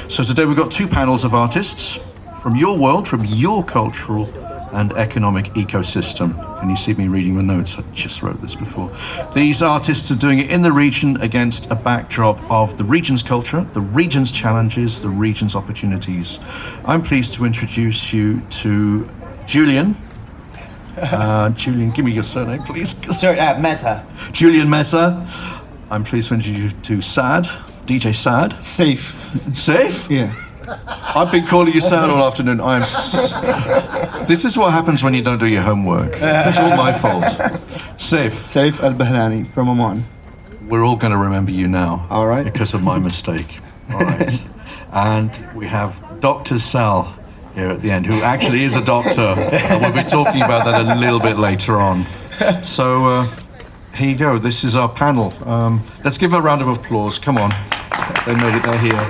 So today we've got two panels of artists from your world, from your cultural and economic ecosystem. Can you see me reading the notes? I just wrote this before. These artists are doing it in the region against a backdrop of the region's culture, the region's challenges, the region's opportunities. I'm pleased to introduce you to Julian. Julian, give me your surname, please. Sure, Mesa. Julian Mesa. I'm pleased to introduce you to Sad, DJ Sad. Saif. Saif? Yeah. I've been calling you Sad all afternoon. This is what happens when you don't do your homework. It's all my fault. Saif Al-Bahrani from Oman. We're all going to remember you now. All right. Because of my mistake. All right. And we have Dr. Sal here at the end, who actually is a doctor. And we'll be talking about that a little bit later on. So here you go. This is our panel. Let's give a round of applause. Come on. They made it. They're here.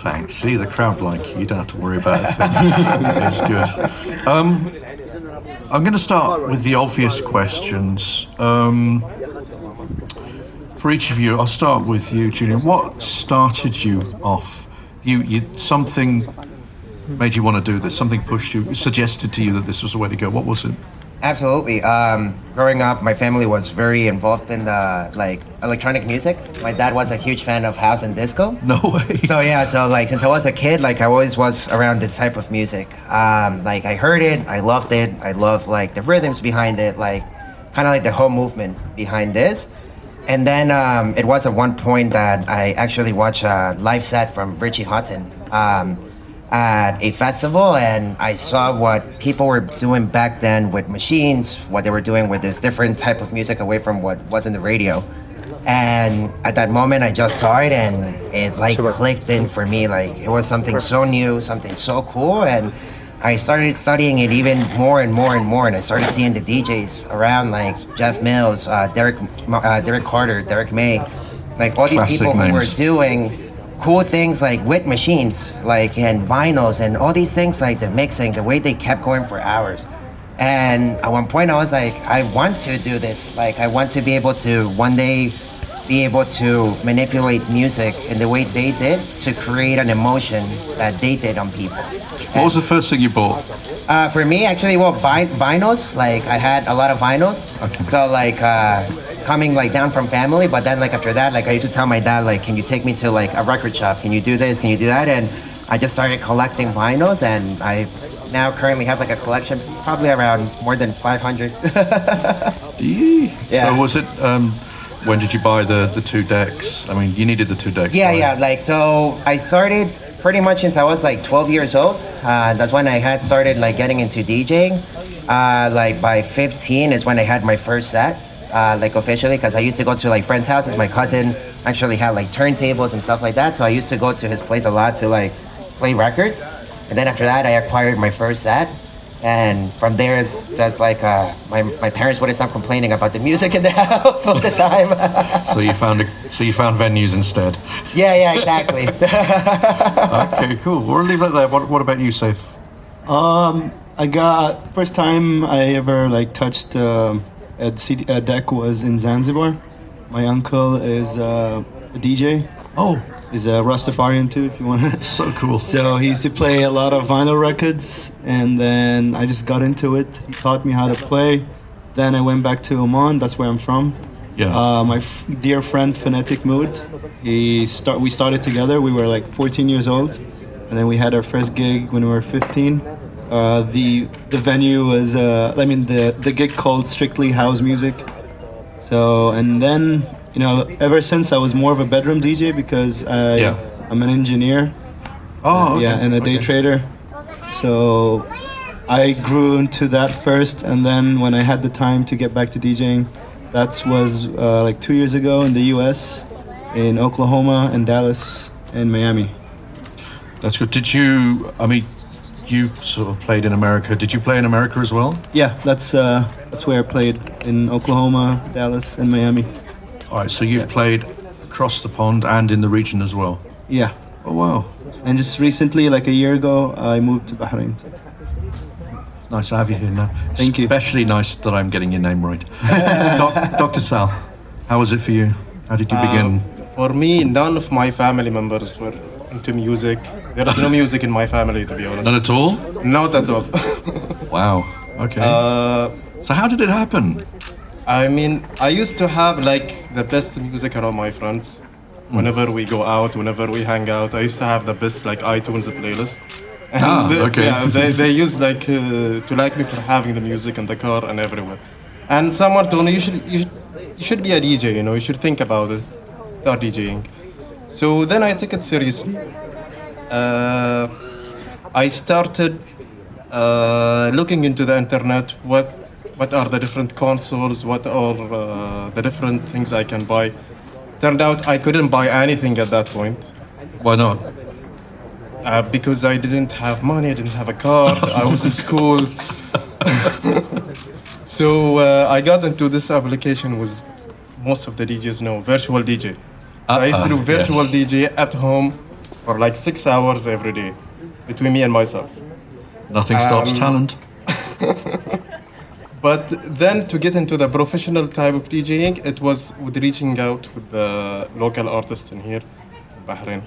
Thanks. See, the crowd like you. You don't have to worry about it. It's good. I'm going to start with the obvious questions. For each of you, I'll start with you, Julian. What started you off? You something made you want to do this? Something pushed you, suggested to you that this was the way to go? What was it? Absolutely. Growing up, my family was very involved in electronic music. My dad was a huge fan of house and disco. No way. So since I was a kid, I always was around this type of music. I heard it, I loved it. I loved the rhythms behind it, kind of the whole movement behind this. And then it was at one point that I actually watched a live set from Richie Houghton at a festival, and I saw what people were doing back then with machines, what they were doing with this different type of music away from what was in the radio. And at that moment, I just saw it, and it clicked in for me. It was something so new, something so cool, and I started studying it even more and more and more. And I started seeing the DJs around, Jeff Mills, Derek Carter, Derek May, all these Classic people who names. were doing cool things with machines, and vinyls and all these things, the mixing, the way they kept going for hours. And at one point I was I want to do this. I want to be able to one day be able to manipulate music in the way they did to create an emotion that they did on people. What was the first thing you bought? For me, actually, vinyls. I had a lot of vinyls. Okay. So coming down from family, but then after that, I used to tell my dad, can you take me to a record shop? Can you do this? Can you do that? And I just started collecting vinyls, and I now currently have a collection, probably around more than 500. Yeah. So was it? When did you buy the two decks? I mean, you needed the two decks. Yeah, right? yeah. So I started pretty much since I was 12 years old. That's when I had started getting into DJing. By 15 is when I had my first set, officially, because I used to go to friends' houses. My cousin actually had turntables and stuff like that, so I used to go to his place a lot to play records. And then after that, I acquired my first set. And from there, it's just my parents wouldn't stop complaining about the music in the house all the time. So you found venues instead. Yeah, exactly. Okay, cool. We'll leave that there. What about you, Saif? I got first time I ever touched a deck was in Zanzibar. My uncle is a DJ. Oh, he's a Rastafarian too, if you want. So cool. So he used to play a lot of vinyl records, and then I just got into it. He taught me how to play. Then I went back to Oman. That's where I'm from. Yeah. My dear friend Phonetic Mood. We started together. We were 14 years old, and then we had our first gig when we were 15. The venue was the gig called Strictly House Music. So, and then ever since I was more of a bedroom DJ because I'm an engineer. Oh, okay. Yeah, and a day trader. So I grew into that first, and then when I had the time to get back to DJing, that was 2 years ago in the US, in Oklahoma and Dallas and Miami. That's good. You sort of played in America. Did you play in America as well? Yeah, that's where I played, in Oklahoma, Dallas, and Miami. All right, so you've played across the pond and in the region as well? Yeah. Oh, wow. And just recently, a year ago, I moved to Bahrain. It's nice to have you here now. Thank you. Especially nice that I'm getting your name right. Dr. Sal, how was it for you? How did you begin? For me, none of my family members were into music. There is no music in my family, to be honest. Not at all? Not at all. Wow. Okay. So how did it happen? I mean, I used to have like the best music around my friends. Whenever we go out, whenever we hang out, I used to have the best like iTunes playlist. And Okay. Yeah, they used like to like me for having the music in the car and everywhere. And someone told me you should be a DJ. You know, you should think about it, start DJing. So then I took it seriously. I started looking into the internet. What are the different consoles? What are the different things I can buy? Turned out I couldn't buy anything at that point. Why not? Because I didn't have money, I didn't have a car, I was in school. So I got into this application with most of the DJs know, virtual DJ. I used to do virtual yes. DJ at home for like 6 hours every day between me and myself. Nothing stops talent. But then to get into the professional type of DJing, it was with reaching out with the local artists in here, in Bahrain.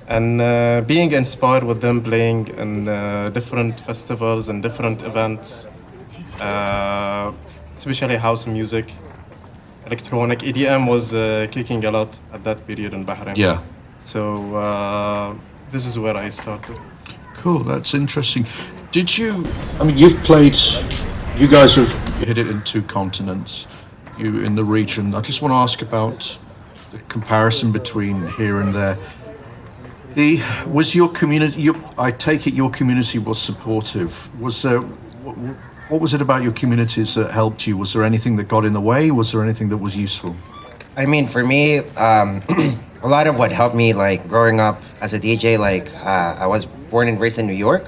And being inspired with them playing in different festivals and different events, especially house music, electronic EDM was kicking a lot at that period in Bahrain. Yeah. So this is where I started. Cool, that's interesting. Did you, I mean, you've played, you guys have hit it in 2 continents, you in the region. I just want to ask about the comparison between here and there. Was your community, I take it your community was supportive. Was there, what was it about your communities that helped you? Was there anything that got in the way? Was there anything that was useful? I mean, for me, a lot of what helped me, like growing up as a DJ, like I was born and raised in New York,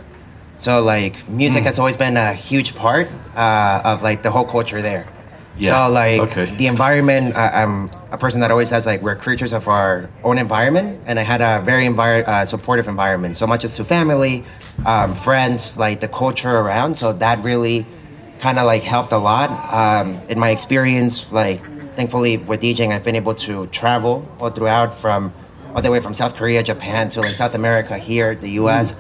so like music has always been a huge part of like the whole culture there. Yeah. So like Okay. the environment, I'm a person that always says like we're creatures of our own environment, and I had a very supportive environment, so much as to family, friends, like the culture around. So that really kind of like helped a lot in my experience. Like thankfully with DJing, I've been able to travel all throughout from all the way from South Korea, Japan to like South America, here, the U.S.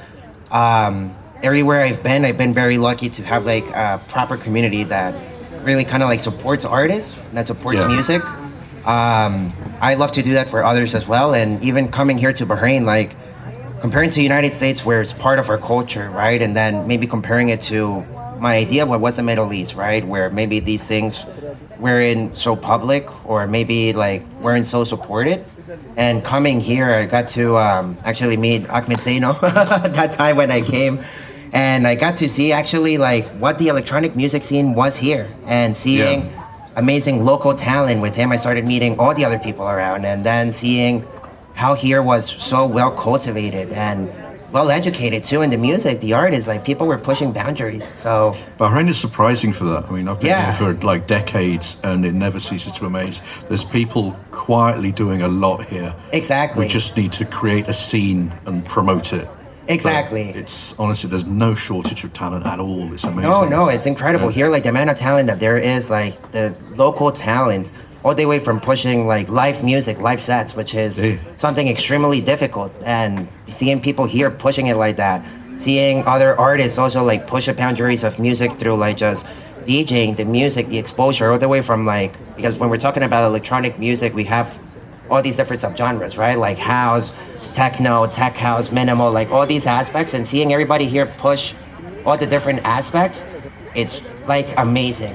Everywhere I've been very lucky to have like a proper community that really kind of like supports artists, that supports Yeah. music. I love to do that for others as well. And even coming here to Bahrain, like comparing to the United States where it's part of our culture, right? And then maybe comparing it to my idea of what was the Middle East, right? Where maybe these things weren't so public, or maybe like weren't so supported. And coming here, I got to actually meet Ahmed Zaino that time when I came. And I got to see actually like what the electronic music scene was here, and seeing Yeah. amazing local talent with him. I started meeting all the other people around, and then seeing how here was so well cultivated and well educated too in the music, the artists, like people were pushing boundaries. So Bahrain is surprising for that. I mean, I've been Yeah. here for like decades and it never ceases to amaze. There's people quietly doing a lot here. exactly. We just need to create a scene and promote it. Exactly. But it's honestly, there's no shortage of talent at all. It's amazing. No, it's incredible. Yeah. Here, like the amount of talent that there is, like the local talent, all the way from pushing like live music, live sets, which is Yeah. something extremely difficult, and seeing people here pushing it like that, seeing other artists also like push the boundaries of music through like just DJing, the music, the exposure, all the way from like, because when we're talking about electronic music, we have all these different subgenres, right? Like house, techno, tech house, minimal, like all these aspects, and seeing everybody here push all the different aspects, it's like amazing.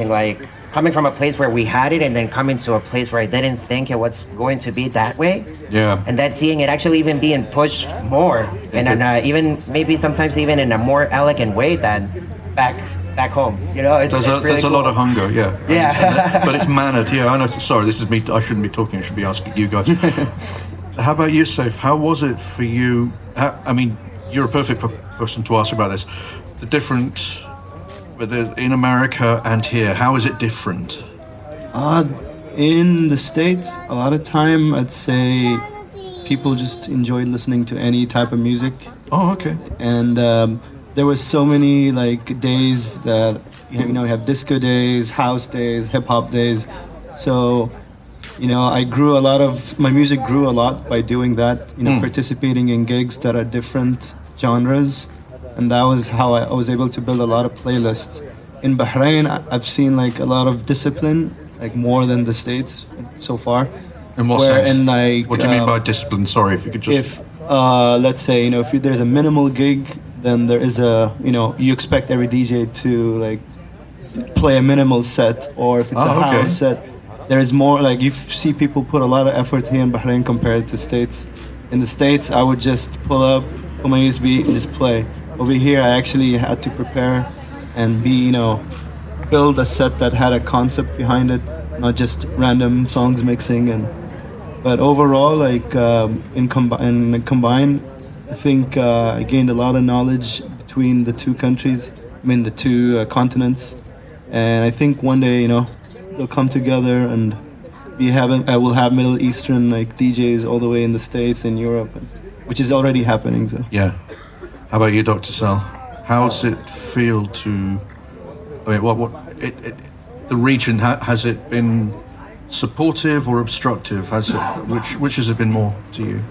Like coming from a place where we had it, and then coming to a place where I didn't think it was going to be that way. Yeah. And then seeing it actually even being pushed more, and even maybe sometimes even in a more elegant way than back home. You know, it's really There's a lot cool. of hunger, yeah. Yeah. But it's mannered, yeah. I know. Sorry, this is me. I shouldn't be talking. I should be asking you guys. How about you, Saif? How was it for you? I mean, you're a perfect person to ask about this. The different, whether in America and here, how is it different? In the States, a lot of time I'd say people just enjoyed listening to any type of music. Oh, okay. And there was so many like days that you have disco days, house days, hip hop days. So you know, I grew a lot of my music grew a lot by doing that. You know, participating in gigs that are different genres, and that was how I was able to build a lot of playlists. In Bahrain, I've seen like a lot of discipline, like more than the States so far. In what Where sense? in like, What do you mean by discipline? Sorry, if you could just. if let's say, you know, if there's a minimal gig, then there is a, you know, you expect every DJ to like play a minimal set, or if it's a okay. house set, there is more, like you see people put a lot of effort here in Bahrain compared to States. In the States, I would just pull up, put my USB and just play. Over here, I actually had to prepare and be, you know, build a set that had a concept behind it, not just random songs mixing. And but overall, like in combined, I think I gained a lot of knowledge between the two countries. I mean, the two continents. And I think one day, you know, they'll come together and I will have Middle Eastern like DJs all the way in the States and Europe, which is already happening. So. Yeah. How about you, Dr. Sal? How does it feel to? I mean, the region has it been supportive or obstructive? Has it which has it been more to you?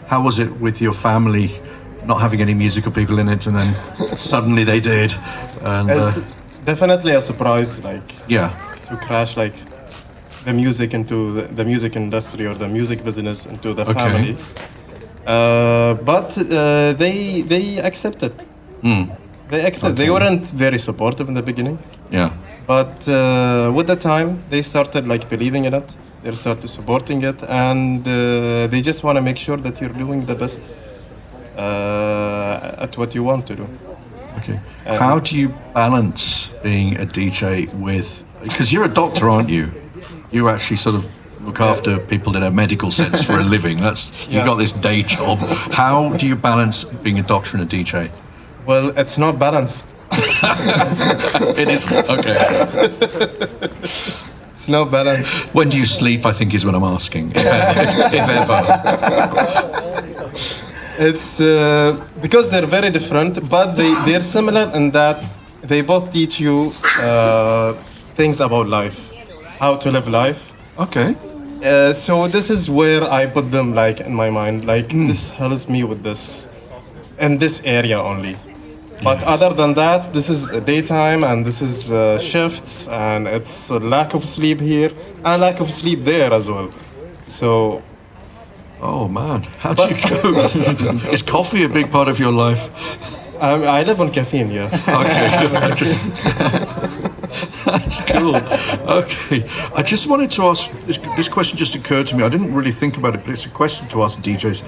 How was it with your family, not having any musical people in it, and then suddenly they did? And It's definitely a surprise, like yeah, to crash like the music into the music industry or the music business into the Okay. family. But they accepted. They accept. They weren't very supportive in the beginning, yeah. but with the time they started like believing in it. They started supporting it, and they just want to make sure that you're doing the best at what you want to do. Okay. How do you balance being a DJ with? Because you're a doctor, aren't you? You actually sort of look after people in a medical sense for a living. You've Yeah. got this day job. How do you balance being a doctor and a DJ? Well, it's not balanced. It is okay. It's not balanced. When do you sleep? I think is what I'm asking, if ever. It's because they're very different, but they're similar in that they both teach you things about life, how to live life. Okay. So this is where I put them like in my mind, like this helps me with this, in this area only. But other than that, this is daytime and this is shifts, and it's a lack of sleep here and lack of sleep there as well. So Oh man, how do you cope? Is coffee a big part of your life? I live on caffeine, yeah. Okay. That's cool. Okay. I just wanted to ask, this question just occurred to me. I didn't really think about it, but it's a question to ask DJs.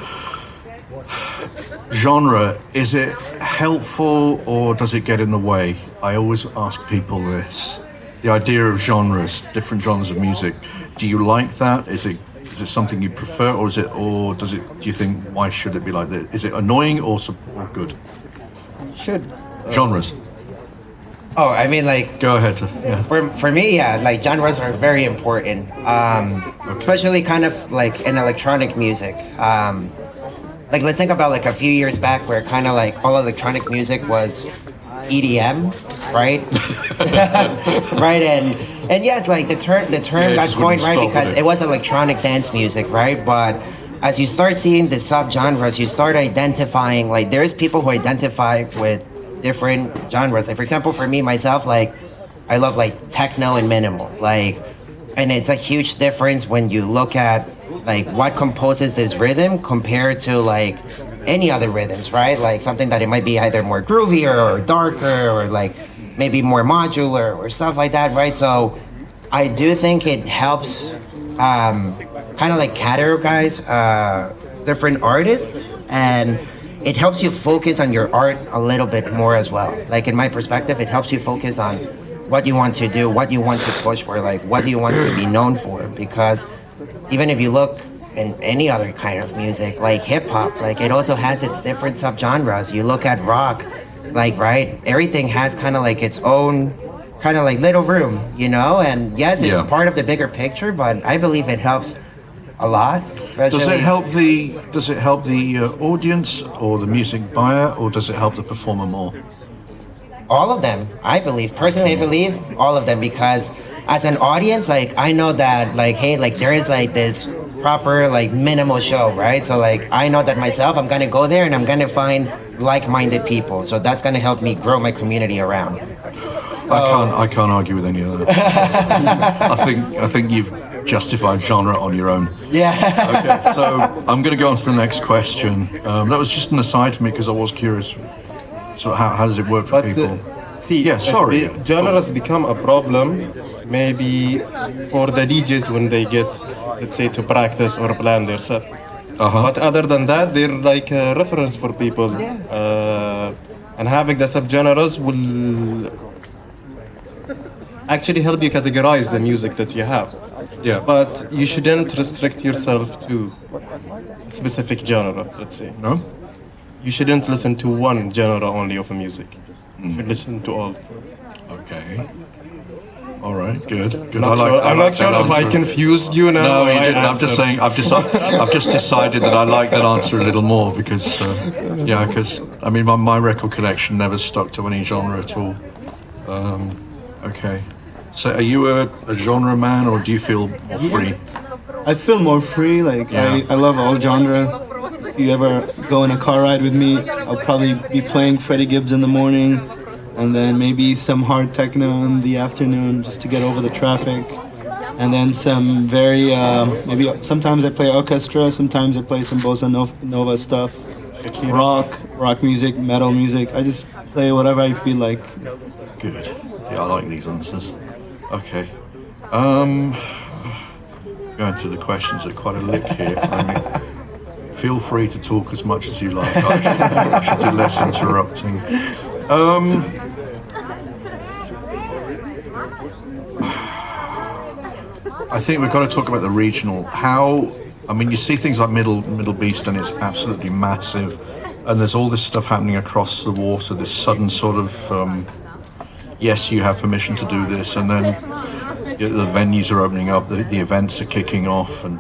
Genre, is it helpful or does it get in the way? I always ask people this. The idea of genres, different genres of music. Do you like that? Is it something you prefer, or do you think, why should it be like this? Is it annoying or good? Should. Genres. Oh, I mean, like, Go ahead. Yeah. for me, yeah, like genres are very important, especially kind of like in electronic music. Like, let's think about like a few years back where kind of like all electronic music was EDM, right? Right, and yes, like the term Yeah, got just coined, wouldn't right, stop because with it. it was electronic dance music, right? But as you start seeing the subgenres, you start identifying, like, there's people who identify with different genres. Like, for example, for me, myself, like, I love, like, techno and minimal. Like, and it's a huge difference when you look at, like, what composes this rhythm compared to, like, any other rhythms, right? Like, something that it might be either more groovier or darker or, like, maybe more modular or stuff like that, right? So I do think it helps kind of like categorize different artists, and it helps you focus on your art a little bit more as well. Like, in my perspective, it helps you focus on what you want to do, what you want to push for, like what do you want to be known for. Because even if you look in any other kind of music, like hip hop, like it also has its different subgenres. You look at rock, like, right, everything has kind of like its own kind of like little room, you know? And yes, it's Yeah. part of the bigger picture, but I believe it helps a lot, especially. Does it help the audience or the music buyer, or does it help the performer more? All of them, I believe. Personally, I believe all of them, because as an audience, like I know that like, hey, like there is like this proper like minimal show, right? So like I know that myself, I'm gonna go there and I'm gonna find like-minded people. So that's gonna help me grow my community around. I can't argue with any of that. I think you've justified genre on your own. Yeah. Okay, so I'm going to go on to the next question. That was just an aside for me because I was curious. So how does it work for But people? see, Yeah, sorry. if the genres become a problem, maybe for the DJs when they get, let's say, to practice or plan their set. But other than that, they're like a reference for people. And having the subgenres will actually help you categorize the music that you have. Yeah. But you shouldn't restrict yourself to specific genre, let's say. No? You shouldn't listen to one genre only of a music. You should listen to all. Okay. All right. Good. Good. I'm not sure if I confused you now. No, or you I didn't. I'm just answered. saying. I've just decided that I like that answer a little more because, because I mean, my record collection never stuck to any genre at all. Okay. So, are you a genre man, or do you feel more free? I feel more free. Like Yeah. I love all genre. If you ever go in a car ride with me, I'll probably be playing Freddie Gibbs in the morning, and then maybe some hard techno in the afternoon just to get over the traffic, and then some very maybe sometimes I play orchestra, sometimes I play some bossa nova stuff, rock music, metal music. I just play whatever I feel like. Good. Yeah, I like these answers. Okay. Going through the questions at quite a lick here. I mean, feel free to talk as much as you like. I should do less interrupting. I think we've got to talk about the regional. I mean, you see things like Middle Beast, and it's absolutely massive. And there's all this stuff happening across the water. This sudden sort of, yes, you have permission to do this, and then the venues are opening up, the events are kicking off, and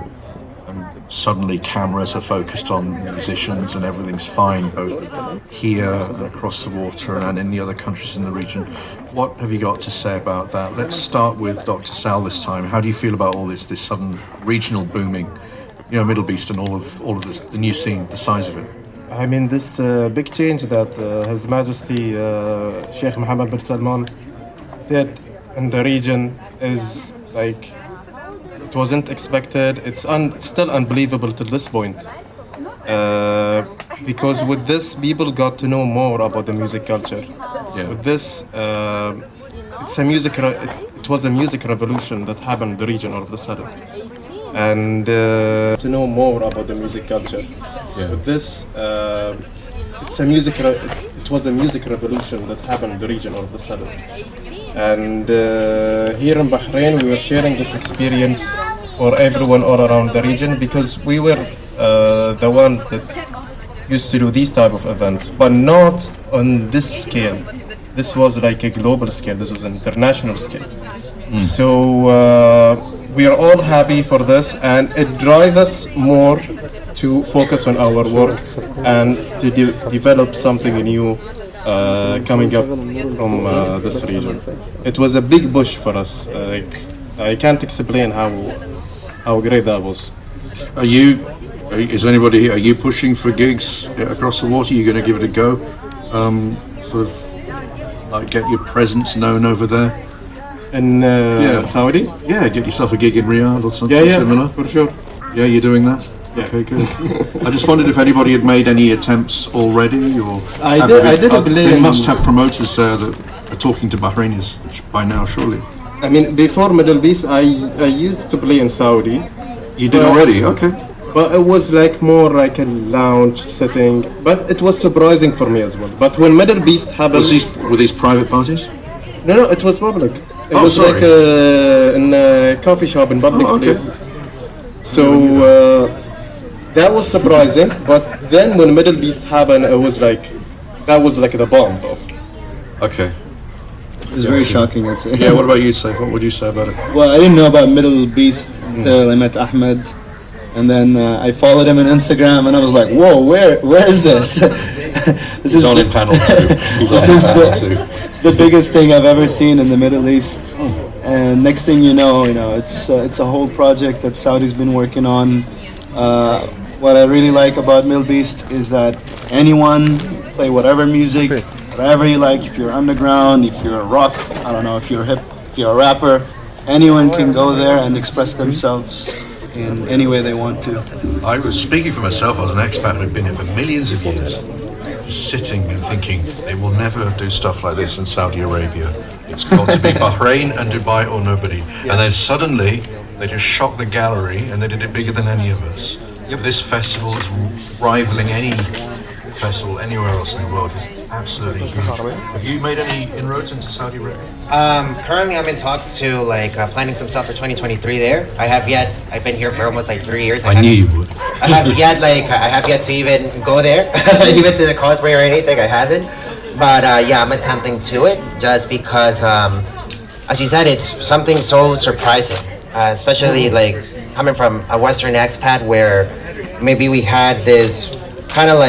suddenly cameras are focused on musicians, and everything's fine, both here and across the water and in the other countries in the region. What have you got to say about that? Let's start with Dr. Sal this time. How do you feel about all this sudden regional booming? You know, Middle Beast and all of this, the new scene, the size of it. I mean, this big change that His Majesty Sheikh Mohammed bin Salman did in the region is like, it wasn't expected. It's still unbelievable to this point. Because with this, people got to know more about the music culture. Yeah. With this, it was a music revolution that happened in the region all of a sudden. And to know more about the music culture. Yeah. With this, it was a music revolution that happened in the region all of a sudden. And here in Bahrain, we were sharing this experience for everyone all around the region because we were the ones that used to do these type of events, but not on this scale. This was like a global scale. This was an international scale. So we are all happy for this, and it drives us more to focus on our work and to develop something new coming up from this region. It was a big push for us. I can't explain how great that was. Is anybody here, are you pushing for gigs across the water? Are you going to give it a go? Sort of like get your presence known over there? In Saudi? Yeah, get yourself a gig in Riyadh or something Yeah, similar. for sure. Yeah, you're doing that? Yeah. Okay, good. I just wondered if anybody had made any attempts already, or I did a play. They must have promoters there that are talking to Bahrainis by now, surely. I mean, before Middle East, I used to play in Saudi. You did already? Okay. But it was like more like a lounge setting. But it was surprising for me as well. But when Middle East happened, Were these private parties? no, it was public. It was sorry. like in a coffee shop in public okay. places. So that was surprising. But then when Middle East happened, it was like that was like the bomb, though. Okay. It was very shocking, I'd say. Yeah, what about you, Saif? What would you say about it? Well, I didn't know about Middle Beast until I met Ahmed, and then I followed him on Instagram, and I was like, "Whoa, where is this?" This He's on in panel 2. He's on This in is panel 2. the biggest thing I've ever seen in the Middle East. and next thing you know, it's a whole project that Saudi's been working on. What I really like about Mill Beast is that anyone play whatever music, whatever you like. If you're underground, if you're rock, I don't know, if you're hip, if you're a rapper, anyone can go there and express themselves in any way they want to. I was speaking for myself. I was an expat who'd been here for millions of years, just sitting and thinking they will never do stuff like this in Saudi Arabia. It's got to be Bahrain and Dubai or nobody. And then suddenly they just shocked the gallery and they did it bigger than any of us. This festival is rivaling any festival anywhere else in the world. It's absolutely huge. Have you made any inroads into Saudi Arabia? Currently, I'm in talks to planning some stuff for 2023 there. I've been here for almost 3 years. I knew you would. I have yet to even go there, even to the cosplay or anything. I haven't, but I'm attempting to it just because, as you said, it's something so surprising, especially coming from a Western expat where maybe we had this kind of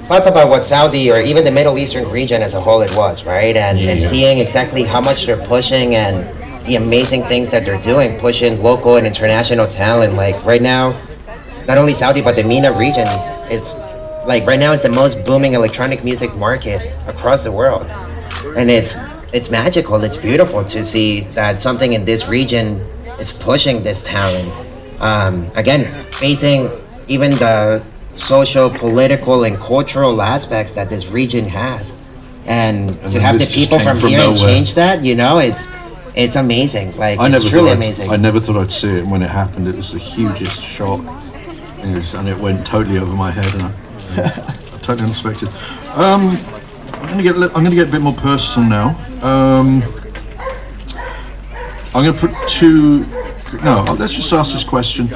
thoughts about what Saudi or even the Middle Eastern region as a whole it was, right? And seeing exactly how much they're pushing and the amazing things that they're doing, pushing local and international talent. Right now, not only Saudi, but the MENA region, it's right now it's the most booming electronic music market across the world. And it's magical, it's beautiful to see that something in this region is pushing this talent. Again, facing even the social, political, and cultural aspects that this region has. And to have the people from here and change that, it's amazing. It's truly amazing. I never thought I'd see it, and when it happened, it was the hugest shock. And it went totally over my head, and I totally unexpected. I'm gonna get a bit more personal now. I'm gonna put two. No, let's just ask this question.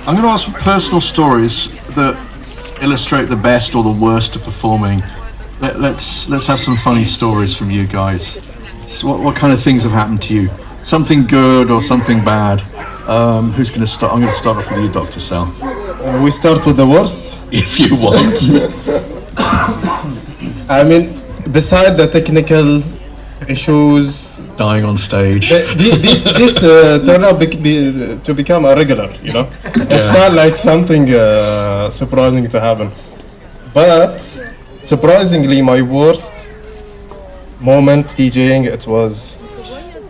I'm going to ask some personal stories that illustrate the best or the worst of performing. Let's have some funny stories from you guys. So what kind of things have happened to you? Something good or something bad? Who's going to start? I'm going to start off with you, Dr. Sal. We start with the worst. If you want. I mean, beside the technical issues, Dying on stage. this turned out to become a regular, It's not like something surprising to happen. But surprisingly, my worst moment DJing, it was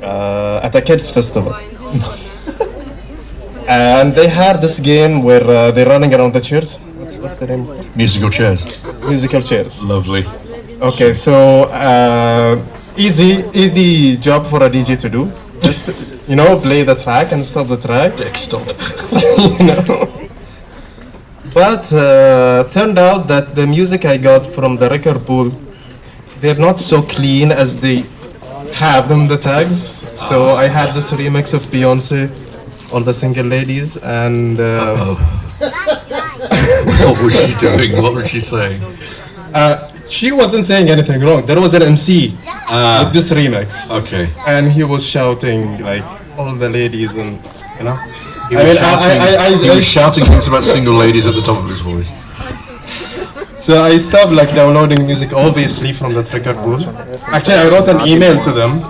at a kids festival. And they had this game where they're running around the chairs. What's the name? Musical chairs. Musical chairs. Lovely. Okay, so easy job for a DJ to do. Just play the track and stop the track. Stop. But turned out that the music I got from the record pool, they're not so clean as they have them the tags. So I had this remix of Beyonce, All the Single Ladies, and What was she doing? What was she saying? she wasn't saying anything wrong. There was an MC with this remix. Okay. And he was shouting all the ladies and He was shouting things about single ladies at the top of his voice. So I stopped downloading music obviously from the record pool. Actually, I wrote an email to them.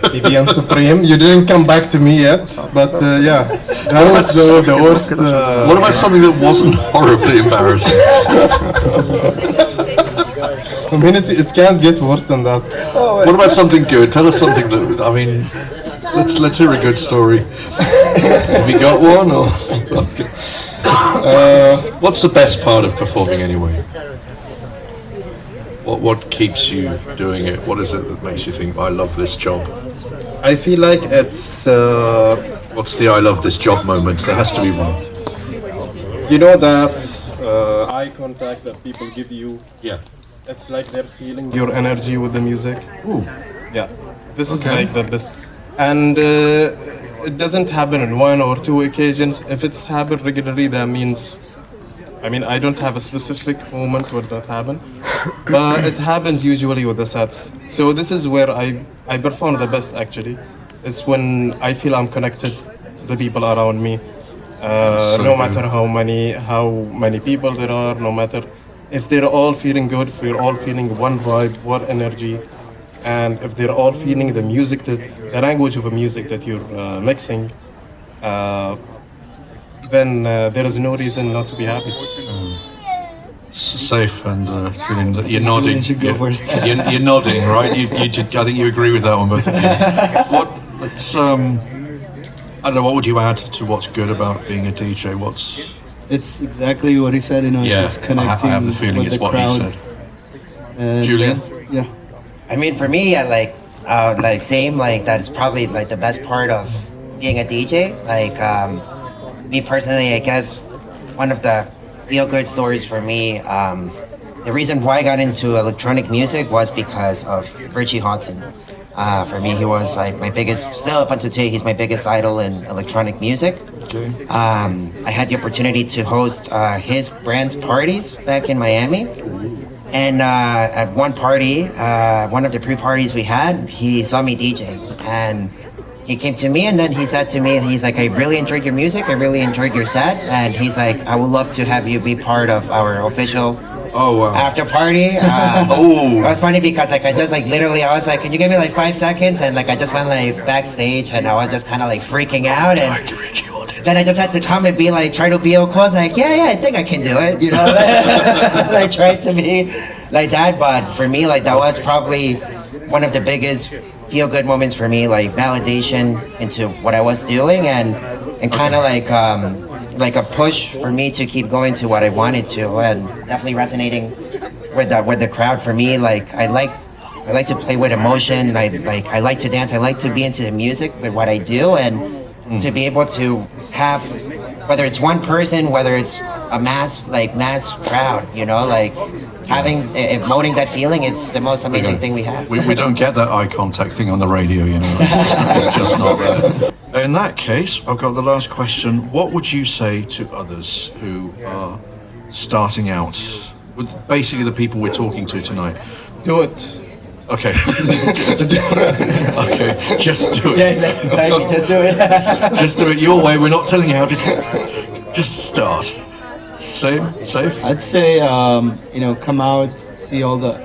BBM Supreme, you didn't come back to me yet, but that was the worst. What about something that wasn't horribly embarrassing? I mean, it can't get worse than that. What about something good? Tell us something that, let's hear a good story. Have you got one? Or what's the best part of performing anyway? What keeps you doing it? What is it that makes you think, I love this job? I feel like it's... What's the I love this job moment? There has to be one. that eye contact that people give you. Yeah. It's like they're feeling your energy with the music. Ooh. Yeah. This is the best. And it doesn't happen in one or two occasions. If it's happened regularly, that means... I don't have a specific moment where that happened, but it happens usually with the sets. So this is where I perform the best actually. It's when I feel I'm connected to the people around me. No matter how many people there are, no matter if they're all feeling good, if we're all feeling one vibe, one energy, and if they're all feeling the music, the language of a music that you're mixing, then there is no reason not to be happy. Safe and Julian, you're nodding. You should go first. You're nodding, right? I think you agree with that one, both of you. Let's, I don't know, what would you add to what's good about being a DJ? It's exactly what he said, you know, Yeah, it's just connecting I have the feeling with it's the what crowd. he said. And, Julian? Yeah. I mean, for me, like same, like that's probably like the best part of being a DJ. Like me personally, I guess one of the feel-good stories for me, the reason why I got into electronic music was because of Richie Hawtin. For me, he was like my biggest, still up until today, he's my biggest idol in electronic music. Okay. I had the opportunity to host his brand's parties back in Miami. And at one party, one of the pre-parties we had, he saw me DJ. And he came to me and then he said to me, he's like, I really enjoyed your music, I really enjoyed your set. And he's like, I would love to have you be part of our official after party. It was funny because like I just like literally I was like, can you give me like 5 seconds? And like I just went like backstage and I was just kind of like freaking out. And then I just had to come and be like, try to be all close, like, yeah, I think I can do it, you know? I tried to be like that, but for me, like that was probably one of the biggest feel-good moments for me, like validation into what I was doing and kind of like a push for me to keep going to what I wanted to, and definitely resonating with the crowd. For me, like I like to play with emotion. I like to dance. I like to be into the music with what I do, and to be able to have, whether it's one person, whether it's a mass crowd, you know, like emoting that feeling, it's the most amazing thing we have. We don't get that eye contact thing on the radio, you know. It's just not there. In that case, I've got the last question. What would you say to others who are starting out? With basically the people we're talking to tonight. Do it. Okay. Okay, just do it. Yeah, exactly. Just do it. Just do it your way. We're not telling you how to. Just start. Safe? I'd say, come out, see all the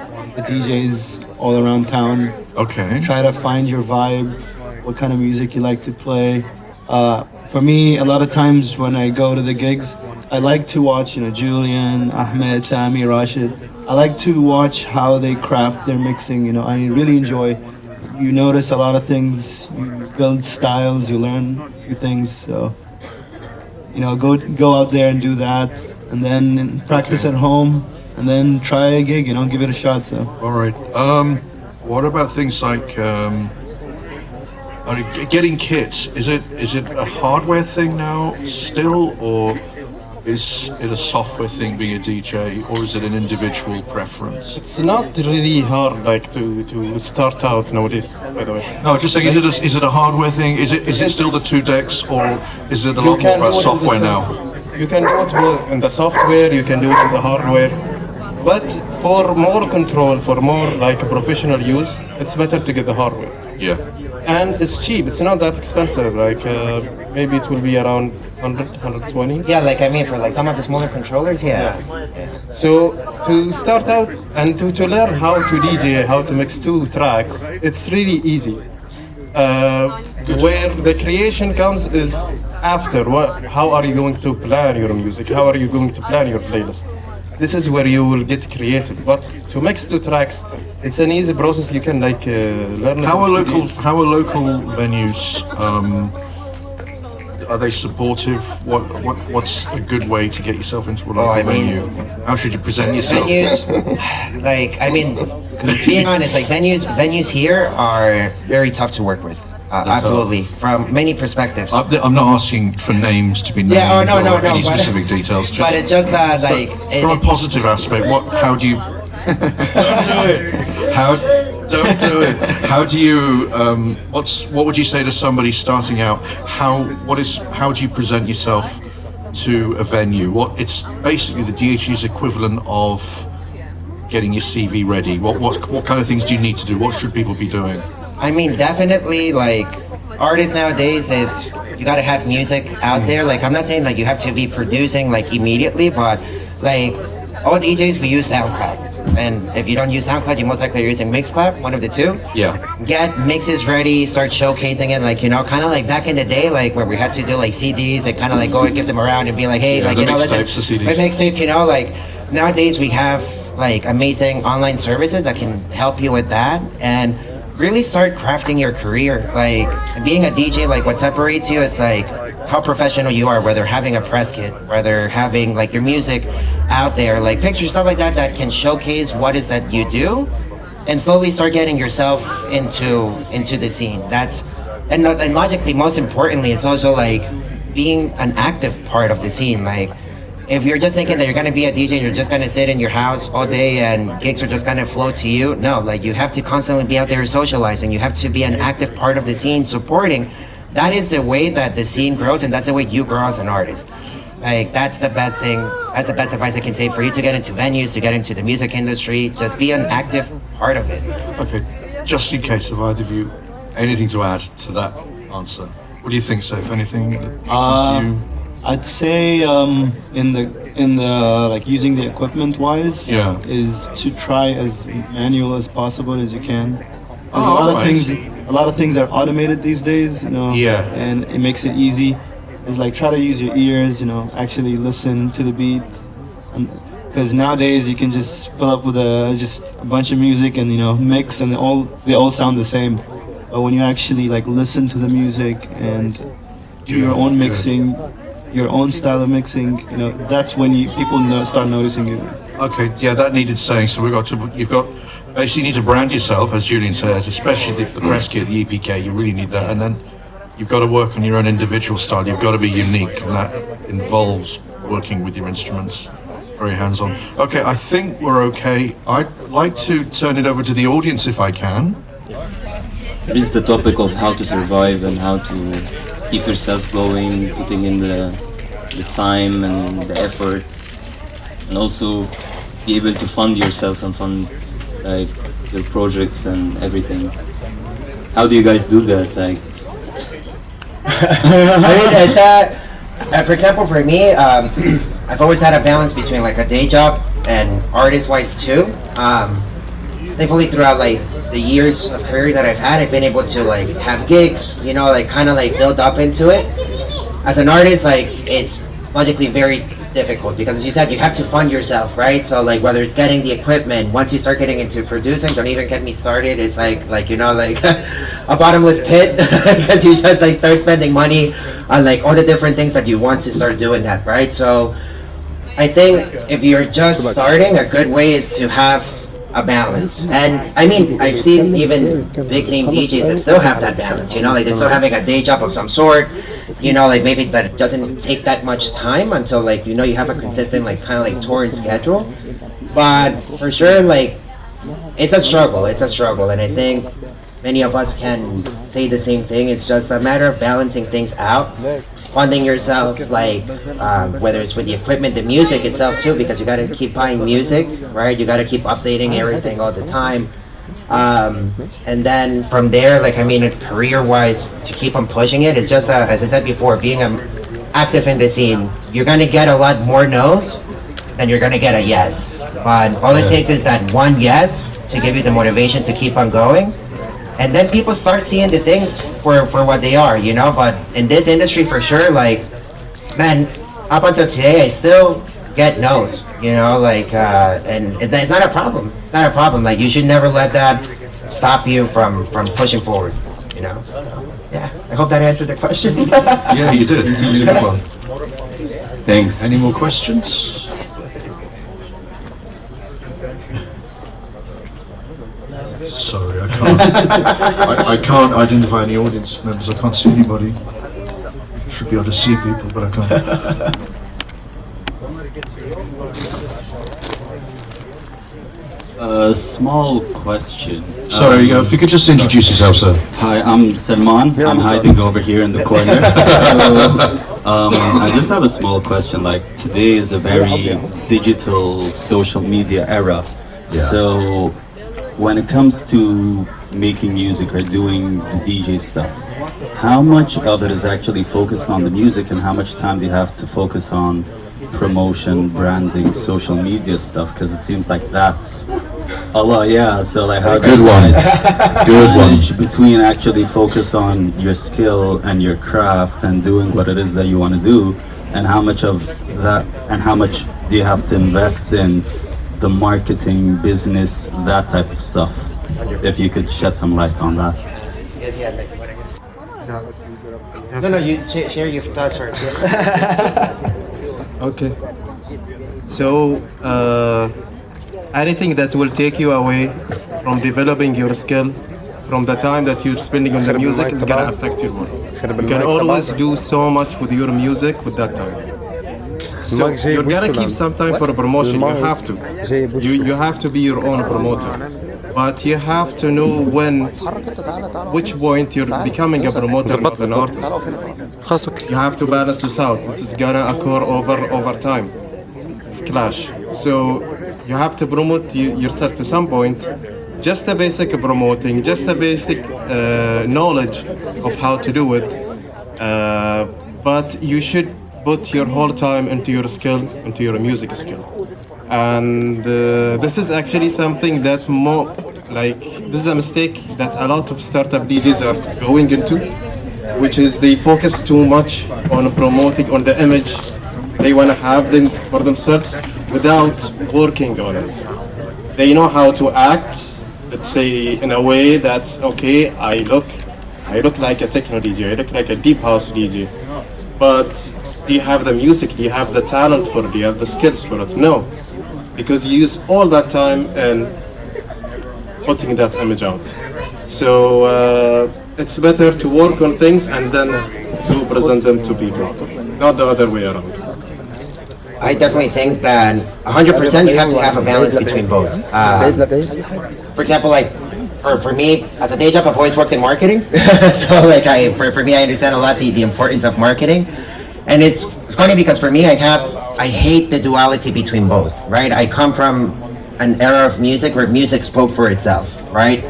DJs all around town. Okay. Try to find your vibe, what kind of music you like to play. For me, a lot of times when I go to the gigs, I like to watch, Julian, Ahmed, Sami, Rashid. I like to watch how they craft their mixing. I really enjoy. You notice a lot of things, you build styles, you learn a few things. So, go out there and do that, and then practice at home, and then try a gig. Give it a shot. So. All right. What about things like getting kits? Is it a hardware thing now still, or is it a software thing being a DJ, or is it an individual preference? It's not really hard, like to start out nowadays. By the way, No, just saying, is it a hardware thing? Is it still the 2 decks, or is it a lot more about software now? You can do it in the software, you can do it in the hardware, but for more control, for more like professional use, it's better to get the hardware. Yeah. And it's cheap. It's not that expensive. Like maybe it will be around 100, 120. Yeah, like I mean, for like some of the smaller controllers, yeah. So to start out and to learn how to DJ, how to mix 2 tracks, it's really easy. Where the creation comes is after. How are you going to plan your music? How are you going to plan your playlist? This is where you will get creative. But to mix 2 tracks, it's an easy process. You can learn. How are local venues? Are they supportive? What's a good way to get yourself into a local venue? How should you present yourself? Venues, being honest, like venues here are very tough to work with. Absolutely, from many perspectives. I'm not asking for names to be named or any specific details. But it's just from a positive aspect. How do you? Don't do it. Don't do it. How do you? What would you say to somebody starting out? How do you present yourself to a venue? It's basically the DHE's equivalent of getting your CV ready. What kind of things do you need to do? What should people be doing? I mean, definitely, like, artists nowadays, you gotta have music out there. Like, I'm not saying, like, you have to be producing, like, immediately, but, like, all DJs, we use SoundCloud. And if you don't use SoundCloud, you most likely are using Mixcloud, one of the two. Yeah. Get mixes ready, start showcasing it, like, you know, kind of like back in the day, like where we had to do like CDs, like kind of like go and give them around and be like, hey, Yeah, like, the you know, mixtapes, the CDs. mixtape, you know, like nowadays we have like amazing online services that can help you with that and really start crafting your career. Like being a DJ, like what separates you, it's like how professional you are, whether having a press kit, whether having like your music out there, like pictures, stuff like that, that can showcase what is that you do and slowly start getting yourself into the scene. That's, and logically, most importantly, it's also like being an active part of the scene. Like if you're just thinking that you're gonna be a DJ, you're just gonna sit in your house all day and gigs are just gonna flow to you. No, like you have to constantly be out there socializing. You have to be an active part of the scene, supporting. That is the way that the scene grows, and that's the way you grow as an artist. Like that's the best thing. That's the best advice I can say for you to get into venues, to get into the music industry. Just be an active part of it. Okay, just in case of either of you, anything to add to that answer? What do you think, Saif? Anything that comes to you? I'd say in the like using the equipment wise, Yeah. is to try as manual as possible as you can. 'Cause Oh, alright. a lot of things are automated these days, you know. Yeah. And it makes it easy. It's like try to use your ears, you know, actually listen to the beat. Because nowadays you can just fill up with just a bunch of music and, you know, mix and they all sound the same. But when you actually like listen to the music and do your own mixing, your own style of mixing, you know, that's when people start noticing you. Okay, yeah, that needed saying. So you've got basically you need to brand yourself, as Julian says, especially the press kit, the EPK. You really need that, and then you've got to work on your own individual style. You've got to be unique, and that involves working with your instruments, very hands-on. Okay, I think we're okay. I'd like to turn it over to the audience if I can. This is the topic of how to survive and how to keep yourself going, putting in the time and the effort, and also be able to fund yourself and fund like your projects and everything. How do you guys do that? Like, I mean, it's for example, for me, I've always had a balance between like a day job and artist-wise too. Thankfully, throughout like the years of career that I've had, I've been able to like have gigs, you know, like kind of like build up into it. As an artist, like it's logically very difficult because, as you said, you have to fund yourself, right? So like whether it's getting the equipment, once you start getting into producing, don't even get me started. It's like you know, like a bottomless pit because you just like start spending money on like all the different things that you want to start doing that, right? So I think if you're just starting, a good way is to have a balance. And I mean, I've seen even big name DJs that still have that balance, you know, like they're still having a day job of some sort, you know, like maybe that it doesn't take that much time until like, you know, you have a consistent like kind of like touring schedule. But for sure, like it's a struggle, and I think many of us can say the same thing. It's just a matter of balancing things out, funding yourself, like whether it's with the equipment, the music itself too, because you got to keep buying music, right? You got to keep updating everything all the time, and then from there, like I mean, career-wise, to keep on pushing it, it's just as I said before, being active in the scene. You're gonna get a lot more no's than you're gonna get a yes, but all it takes is that one yes to give you the motivation to keep on going. And then people start seeing the things for what they are, you know. But in this industry, for sure, like, man, up until today, I still get no's, you know, like, and it's not a problem. It's not a problem. Like, you should never let that stop you from pushing forward, you know. So, yeah, I hope that answered the question. Yeah, you did. You did a good one. thanks. Any more questions? Sorry, I can't. I can't identify any audience members. I can't see anybody. Should be able to see people, but I can't. A small question. Sorry, if you could just introduce yourself, sir. Hi, I'm Salman. I'm hiding over here in the corner. I just have a small question. Like, today is a very digital social media era. So when it comes to making music or doing the DJ stuff, how much of it is actually focused on the music and how much time do you have to focus on promotion, branding, social media stuff? Because it seems like that's a lot. Yeah. So like, how do Good you one. guys Good one. manage between actually focus on your skill and your craft and doing what it is that you want to do, and how much of that, and how much do you have to invest in the marketing, business, that type of stuff? If you could shed some light on that. Yes, yeah, like whatever. No, you share your thoughts first. Okay. So, anything that will take you away from developing your skill, from the time that you're spending on the music, is gonna affect your work. You can always do so much with your music with that time. So you're gonna keep some time for a promotion. You have to. You have to be your own promoter. But you have to know which point you're becoming a promoter of an artist. You have to balance this out. This is gonna occur over time. It's clash. So you have to promote yourself to some point. Just a basic promoting, just a basic knowledge of how to do it. But you should put your whole time into your skill, into your music skill. And this is actually something that this is a mistake that a lot of startup DJs are going into, which is they focus too much on promoting, on the image they want to have them for themselves without working on it. They know how to act, let's say, in a way that's okay. I look like a techno DJ, I look like a deep house DJ, but do you have the music? Do you have the talent for it? Do you have the skills for it? No, because you use all that time in putting that image out. So it's better to work on things and then to present them to people, not the other way around. I definitely think that 100% you have to have a balance between both. For example, like for me, as a day job, I've always worked in marketing. So like for me, I understand a lot the importance of marketing. And it's funny because for me, I hate the duality between both, right? I come from an era of music where music spoke for itself, right?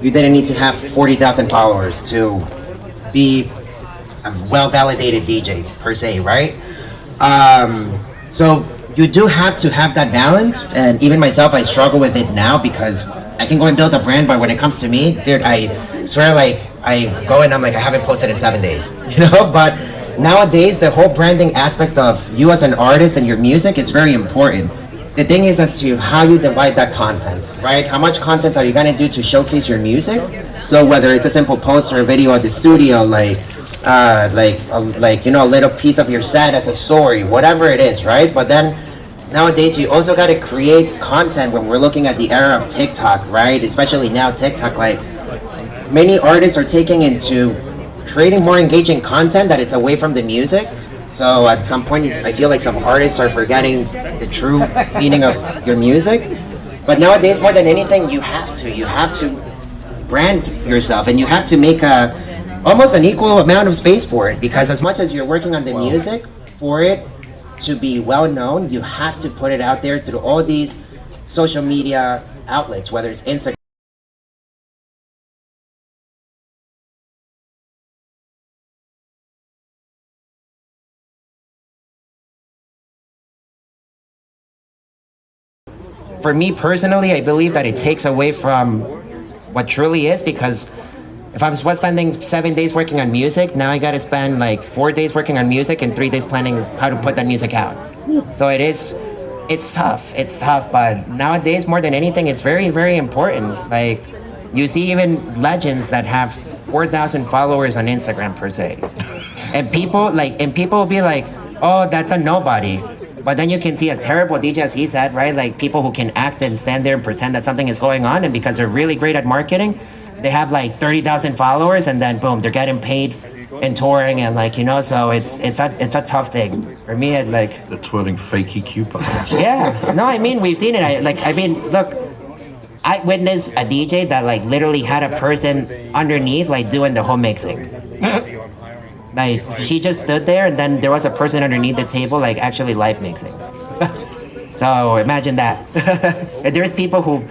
You didn't need to have 40,000 followers to be a well-validated DJ per se, right? So you do have to have that balance, and even myself, I struggle with it now because I can go and build a brand, but when it comes to me, dude, I swear, like, I go and I'm like, I haven't posted in 7 days, you know? But nowadays, the whole branding aspect of you as an artist and your music is very important. The thing is as to how you divide that content, right? How much content are you gonna do to showcase your music? So whether it's a simple post or a video at the studio, like you know, a little piece of your set as a story, whatever it is, right? But then nowadays you also got to create content. When we're looking at the era of TikTok, right? Especially now TikTok, like many artists are taking into creating more engaging content that it's away from the music. So at some point I feel like some artists are forgetting the true meaning of your music. But nowadays, more than anything, you have to brand yourself, and you have to make almost an equal amount of space for it, because as much as you're working on the music, for it to be well known, you have to put it out there through all these social media outlets, whether it's Instagram. For me personally, I believe that it takes away from what truly is, because if I was spending 7 days working on music, now I gotta spend like 4 days working on music and 3 days planning how to put that music out. So it's tough, but nowadays more than anything, it's very, very important. Like you see even legends that have 4,000 followers on Instagram per se. And people will be like, oh, that's a nobody. But then you can see a terrible DJ, as he said, right? Like people who can act and stand there and pretend that something is going on, and because they're really great at marketing, they have like 30,000 followers, and then boom, they're getting paid and touring, and like, you know, so it's a tough thing for me. It like The twirling fakey coupons. yeah, no, I mean we've seen it. Look, I witnessed a DJ that like literally had a person underneath like doing the whole mixing. Like she just stood there, and then there was a person underneath the table like actually live mixing. So imagine that. There's people who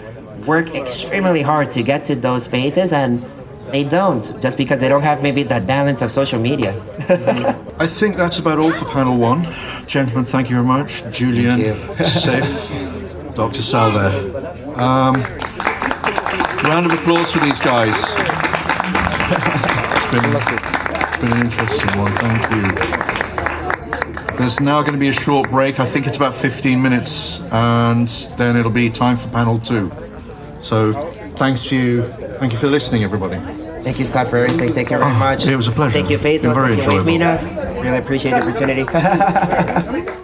work extremely hard to get to those spaces, and they don't, just because they don't have maybe that balance of social media. I think that's about all for panel one. gentlemen, thank you very much. Julian, Saif, Dr. Sal there. Round of applause for these guys. It's been an interesting one, thank you. There's now going to be a short break. I think it's about 15 minutes, and then it'll be time for panel 2. So thank you for listening, everybody. Thank you, Scott, for everything. Thank you very much. It was a pleasure. Thank you, It's been Faisal. very Thank you, WAV enjoyable. MENA. Really appreciate the opportunity.